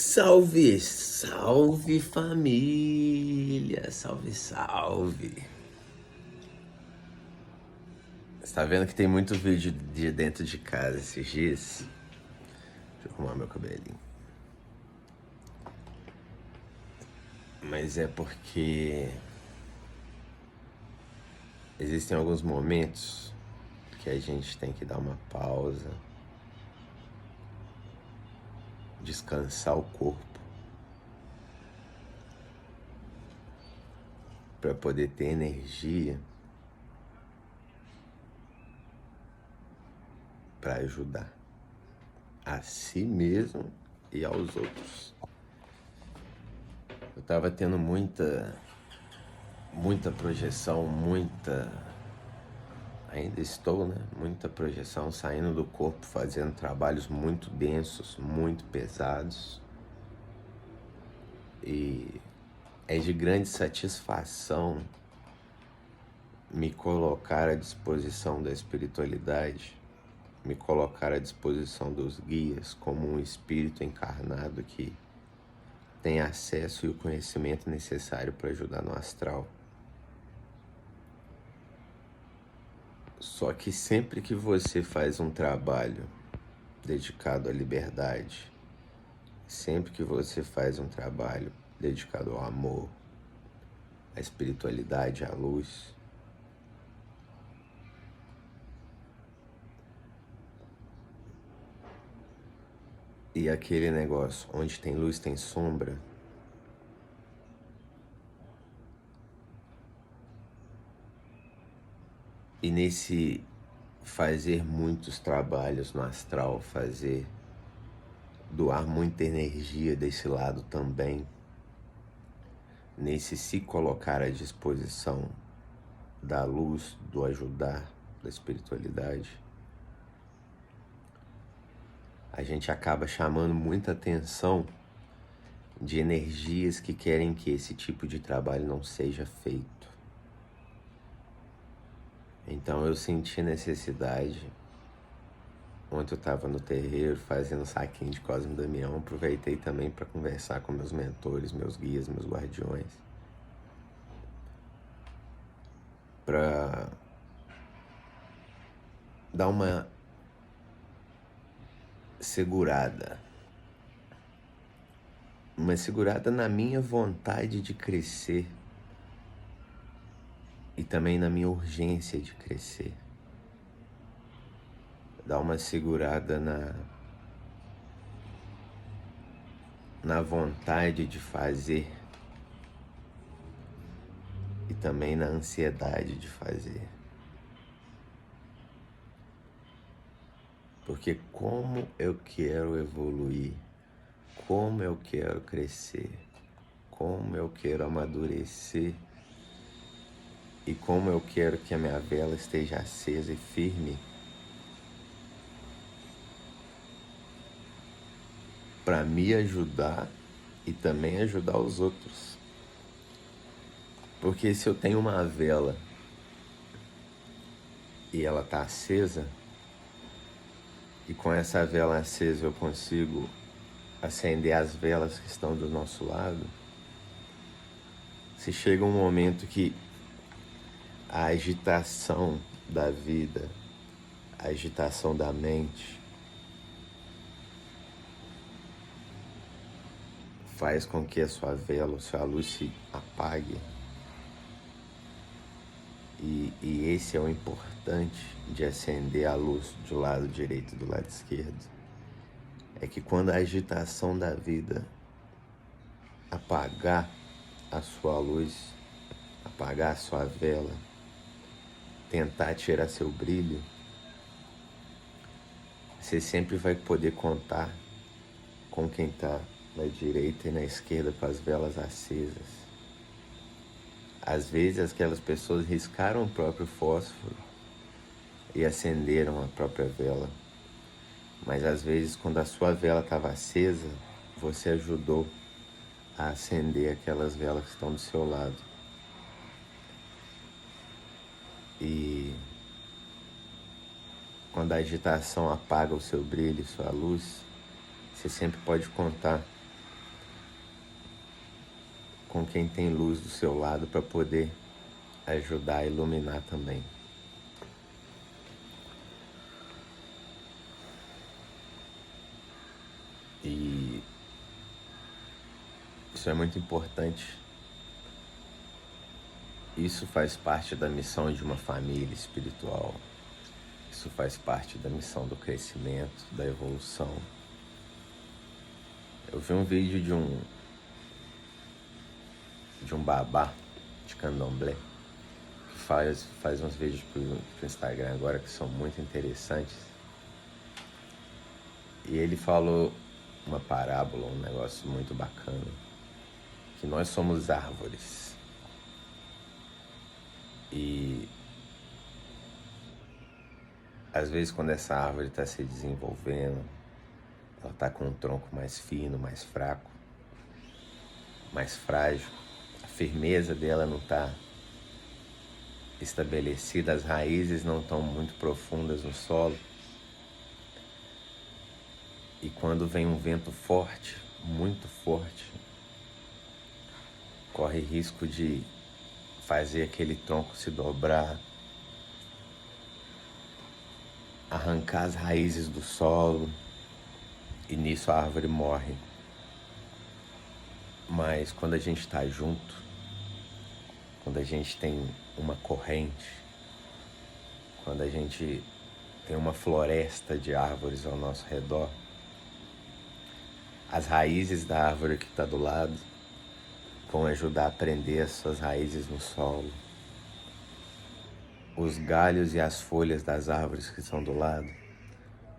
Salve, salve família, salve, salve. Você tá vendo que tem muito vídeo de dentro de casa esses dias? Deixa eu arrumar meu cabelinho. Mas é porque existem alguns momentos que a gente tem que dar uma pausa, descansar o corpo, para poder ter energia para ajudar a si mesmo e aos outros. Eu tava tendo muita projeção, ainda estou, né? Muita projeção saindo do corpo, fazendo trabalhos muito densos, muito pesados. E é de grande satisfação me colocar à disposição da espiritualidade, me colocar à disposição dos guias como um espírito encarnado que tem acesso e o conhecimento necessário para ajudar no astral. Só que sempre que você faz um trabalho dedicado à liberdade, sempre que você faz um trabalho dedicado ao amor, à espiritualidade, à luz, e aquele negócio, onde tem luz tem sombra, e nesse fazer muitos trabalhos no astral, doar muita energia desse lado também, nesse se colocar à disposição da luz, do ajudar, da espiritualidade, a gente acaba chamando muita atenção de energias que querem que esse tipo de trabalho não seja feito. Então eu senti necessidade, ontem eu estava no terreiro fazendo saquinho de Cosme e Damião, aproveitei também para conversar com meus mentores, meus guias, meus guardiões, para dar uma segurada na minha vontade de crescer e também na minha urgência de crescer. Dar uma segurada na vontade de fazer e também na ansiedade de fazer. Porque como eu quero evoluir, como eu quero crescer, como eu quero amadurecer e como eu quero que a minha vela esteja acesa e firme para me ajudar e também ajudar os outros. Porque se eu tenho uma vela e ela está acesa, e com essa vela acesa eu consigo acender as velas que estão do nosso lado, se chega um momento que a agitação da vida, a agitação da mente, faz com que a sua vela, a sua luz se apague. E esse é o importante de acender a luz do lado direito e do lado esquerdo. É que quando a agitação da vida apagar a sua luz, apagar a sua vela, tentar tirar seu brilho, você sempre vai poder contar com quem está na direita e na esquerda com as velas acesas. Às vezes aquelas pessoas riscaram o próprio fósforo e acenderam a própria vela. Mas às vezes quando a sua vela estava acesa, você ajudou a acender aquelas velas que estão do seu lado. E quando a agitação apaga o seu brilho, sua luz, você sempre pode contar com quem tem luz do seu lado para poder ajudar a iluminar também. E isso é muito importante. Isso faz parte da missão de uma família espiritual. Isso faz parte da missão do crescimento, da evolução. Eu vi um vídeo de um babá de candomblé que faz uns vídeos pro Instagram agora que são muito interessantes. E ele falou uma parábola, um negócio muito bacana, que nós somos árvores. E às vezes quando essa árvore está se desenvolvendo, ela está com um tronco mais fino, mais fraco, mais frágil, a firmeza dela não está estabelecida, as raízes não estão muito profundas no solo. E quando vem um vento forte, muito forte, corre risco de fazer aquele tronco se dobrar, arrancar as raízes do solo, e nisso a árvore morre. Mas quando a gente está junto, quando a gente tem uma corrente, quando a gente tem uma floresta de árvores ao nosso redor, as raízes da árvore que está do lado vão ajudar a prender as suas raízes no solo. Os galhos e as folhas das árvores que estão do lado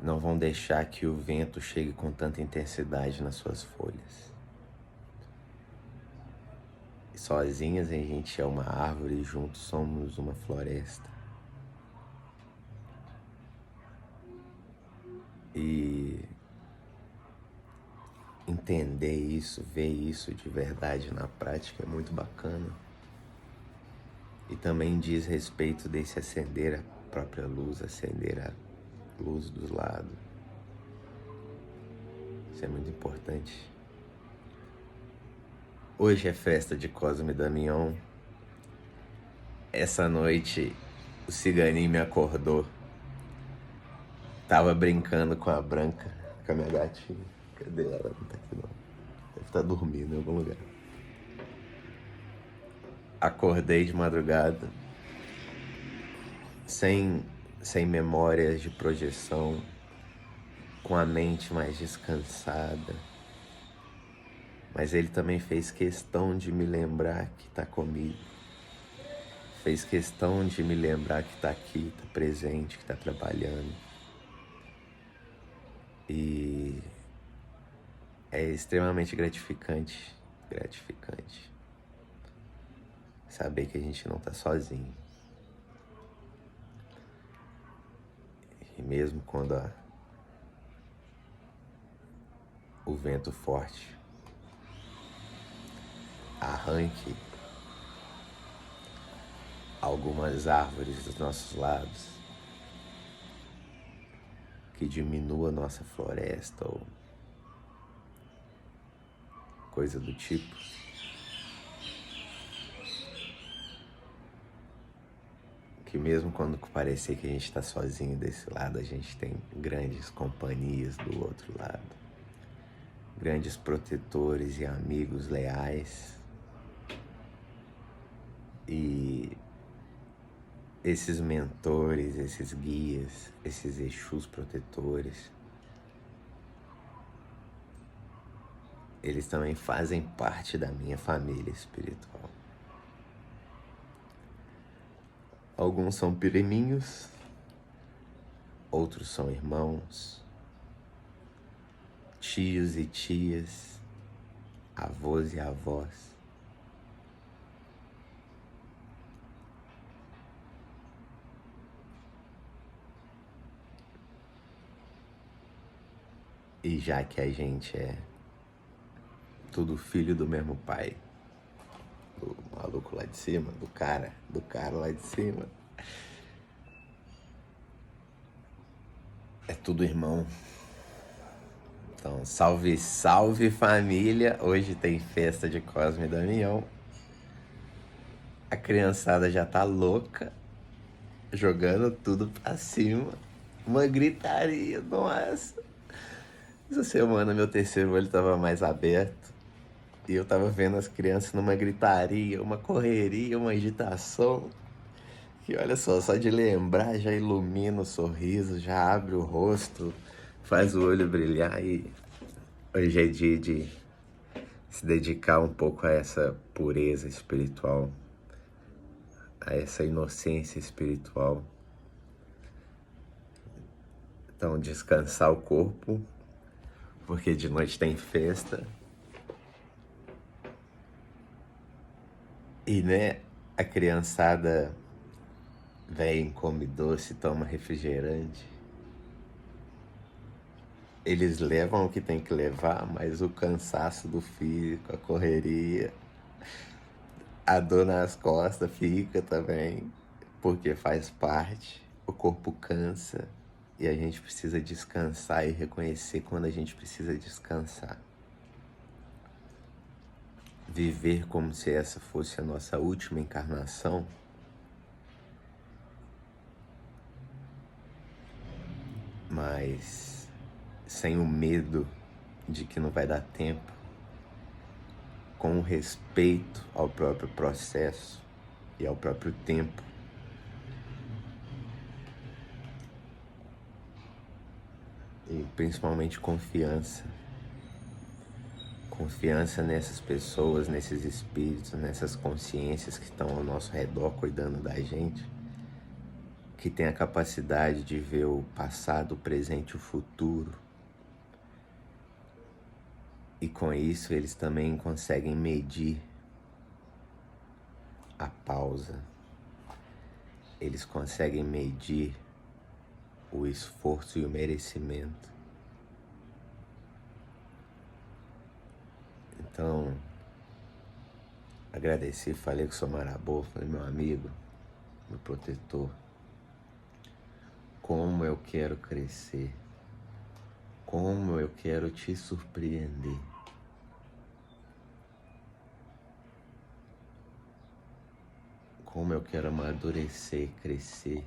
não vão deixar que o vento chegue com tanta intensidade nas suas folhas. Sozinhas a gente é uma árvore e juntos somos uma floresta. E entender isso, ver isso de verdade na prática é muito bacana. E também diz respeito desse acender a própria luz, acender a luz dos lados. Isso é muito importante. Hoje é festa de Cosme e Damião. Essa noite o ciganinho me acordou. Tava brincando com a Branca, com a minha gatinha. Cadê ela? Não tá aqui não. Deve estar dormindo em algum lugar. Acordei de madrugada, sem memórias de projeção, com a mente mais descansada. Mas ele também fez questão de me lembrar que tá comigo. Fez questão de me lembrar que tá aqui, tá presente, que tá trabalhando. E é extremamente gratificante saber que a gente não tá sozinho. E mesmo quando o vento forte arranque algumas árvores dos nossos lados, que diminua nossa floresta ou coisa do tipo, que mesmo quando parecer que a gente está sozinho desse lado, a gente tem grandes companhias do outro lado, grandes protetores e amigos leais. E esses mentores, esses guias, esses Exus protetores, eles também fazem parte da minha família espiritual. Alguns são priminhos, outros são irmãos, tios e tias, avós e avós. E já que a gente é tudo filho do mesmo pai, do maluco lá de cima, do cara lá de cima, é tudo irmão, Então, salve, salve família! Hoje tem festa de Cosme e Damião. A criançada já tá louca, jogando tudo pra cima. Uma gritaria, nossa! Essa semana meu terceiro olho tava mais aberto. E eu tava vendo as crianças numa gritaria, uma correria, uma agitação. Que olha só de lembrar já ilumina o sorriso, já abre o rosto, faz o olho brilhar. E hoje é dia de se dedicar um pouco a essa pureza espiritual, a essa inocência espiritual. Então, descansar o corpo, porque de noite tem festa. E, a criançada vem, come doce, toma refrigerante. Eles levam o que tem que levar, mas o cansaço do físico, a correria, a dor nas costas fica também, porque faz parte. O corpo cansa e a gente precisa descansar e reconhecer quando a gente precisa descansar. Viver como se essa fosse a nossa última encarnação mas sem o medo de que não vai dar tempo, com respeito ao próprio processo e ao próprio tempo. E principalmente confiança. Confiança nessas pessoas, nesses espíritos, nessas consciências que estão ao nosso redor cuidando da gente, que tem a capacidade de ver o passado, o presente e o futuro. E com isso eles também conseguem medir a pausa. Eles conseguem medir o esforço e o merecimento. Então, agradeci, falei com o Sr. Marabô, falei, meu amigo, meu protetor, como eu quero crescer, como eu quero te surpreender. Como eu quero amadurecer, crescer,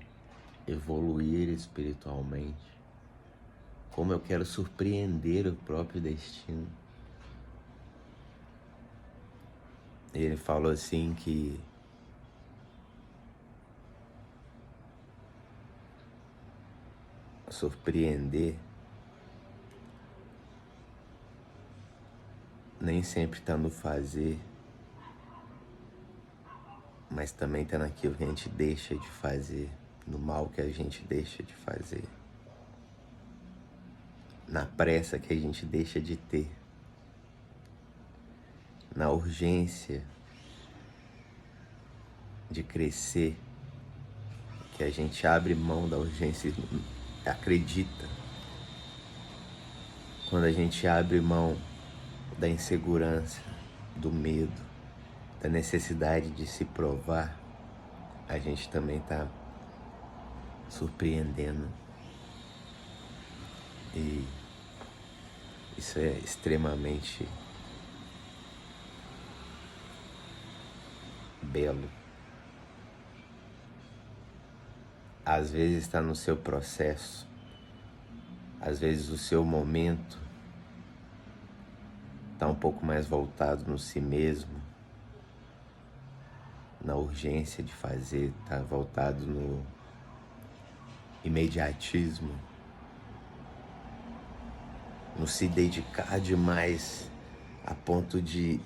evoluir espiritualmente. Como eu quero surpreender o próprio destino. Ele falou assim que surpreender nem sempre está no fazer, mas também está naquilo que a gente deixa de fazer, no mal que a gente deixa de fazer, na pressa que a gente deixa de ter, na urgência de crescer, que a gente abre mão da urgência e acredita. Quando a gente abre mão da insegurança, do medo, da necessidade de se provar, a gente também está surpreendendo. E isso é extremamente belo. Às vezes está no seu processo, às vezes o seu momento está um pouco mais voltado no si mesmo, na urgência de fazer, está voltado no imediatismo, no se dedicar demais a ponto de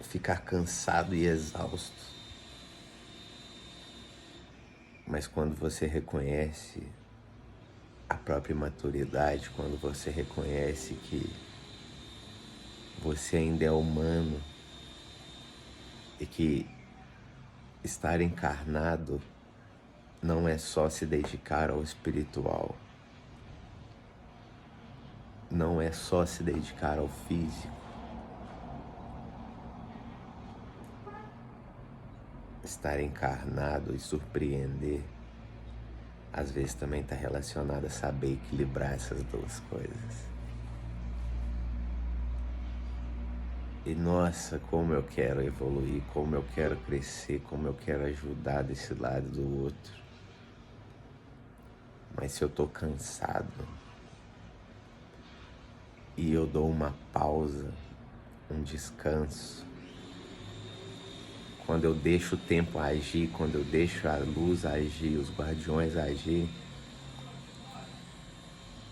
ficar cansado e exausto. Mas quando você reconhece a própria maturidade, quando você reconhece que você ainda é humano e que estar encarnado não é só se dedicar ao espiritual, não é só se dedicar ao físico. Estar encarnado e surpreender, às vezes também está relacionado a saber equilibrar essas duas coisas. E nossa, como eu quero evoluir, como eu quero crescer, como eu quero ajudar desse lado do outro. Mas se eu tô cansado e eu dou uma pausa, um descanso, quando eu deixo o tempo agir, quando eu deixo a luz agir, os guardiões agir,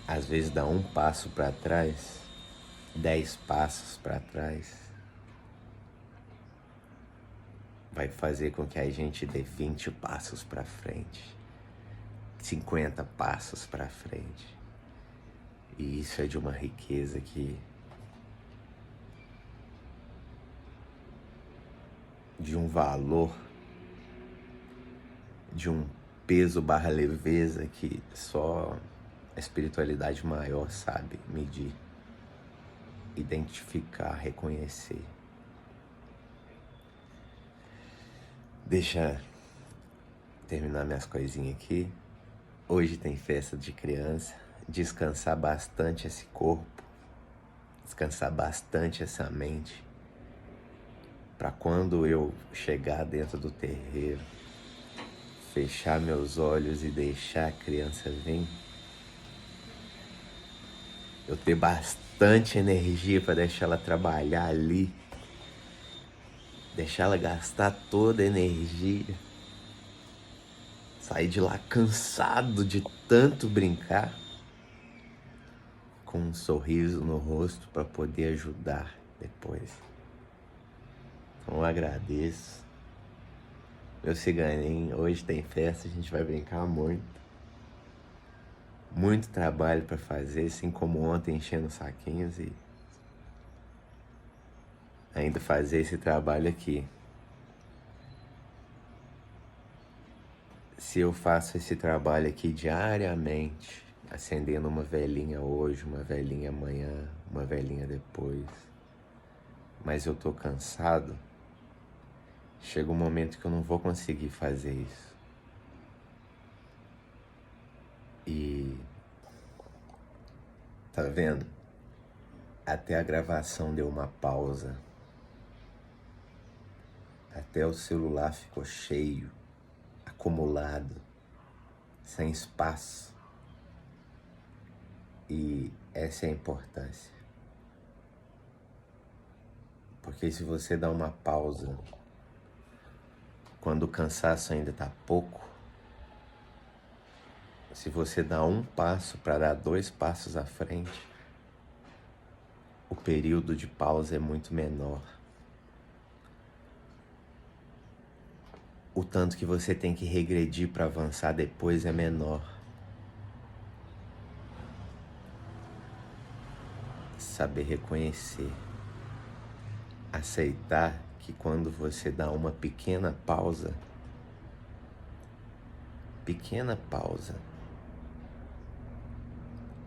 às vezes dá um passo para trás, 10 passos para trás, vai fazer com que a gente dê 20 passos para frente, 50 passos para frente. E isso é de uma riqueza de um valor, de um peso barra leveza que só a espiritualidade maior sabe medir, identificar, reconhecer. Deixa terminar minhas coisinhas aqui. Hoje tem festa de criança. Descansar bastante esse corpo, descansar bastante essa mente, para quando eu chegar dentro do terreiro, fechar meus olhos e deixar a criança vir, eu ter bastante energia para deixar ela trabalhar ali, deixar ela gastar toda a energia, sair de lá cansado de tanto brincar, com um sorriso no rosto para poder ajudar depois. Então eu agradeço. Meu ciganinho, hoje tem festa, a gente vai brincar muito. Muito trabalho para fazer, assim como ontem enchendo saquinhos e ainda fazer esse trabalho aqui. Se eu faço esse trabalho aqui diariamente, acendendo uma velinha hoje, uma velinha amanhã, uma velinha depois, mas eu tô cansado, chega um momento que eu não vou conseguir fazer isso. E tá vendo? Até a gravação deu uma pausa. Até o celular ficou cheio, acumulado, sem espaço. E essa é a importância. Porque se você dá uma pausa, quando o cansaço ainda tá pouco, se você dá um passo para dar 2 passos à frente, o período de pausa é muito menor. O tanto que você tem que regredir para avançar depois é menor. Saber reconhecer, aceitar que quando você dá uma pequena pausa,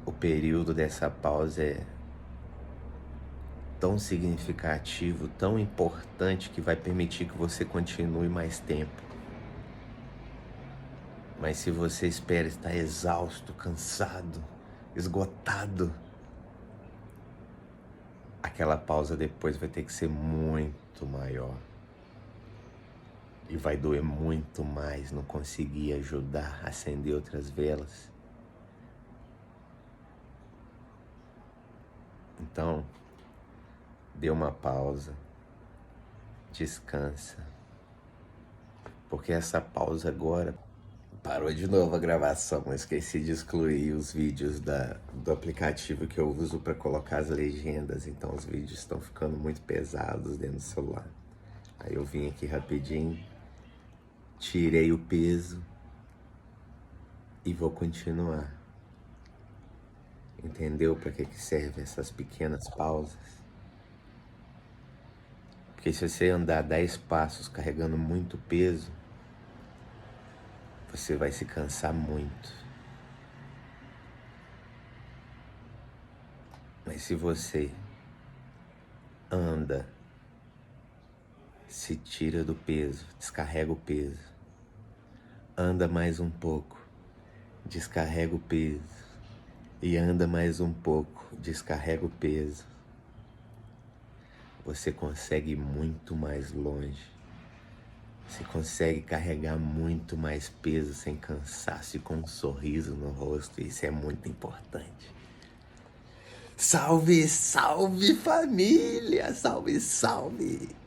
o período dessa pausa é tão significativo, tão importante, que vai permitir que você continue mais tempo. Mas se você espera estar exausto, cansado, esgotado, aquela pausa depois vai ter que ser muito maior. E vai doer muito mais não conseguir ajudar a acender outras velas. Então, dê uma pausa, descansa, porque essa pausa agora parou de novo a gravação. Eu esqueci de excluir os vídeos do aplicativo que eu uso para colocar as legendas, então os vídeos estão ficando muito pesados dentro do celular. Aí eu vim aqui rapidinho, tirei o peso e vou continuar. Entendeu para que servem essas pequenas pausas? Porque se você andar 10 passos carregando muito peso, você vai se cansar muito. Mas se você anda, se tira do peso, descarrega o peso, anda mais um pouco, descarrega o peso, e anda mais um pouco, descarrega o peso, você consegue ir muito mais longe. Você consegue carregar muito mais peso sem cansaço e com um sorriso no rosto. Isso é muito importante. Salve, salve família! Salve, salve!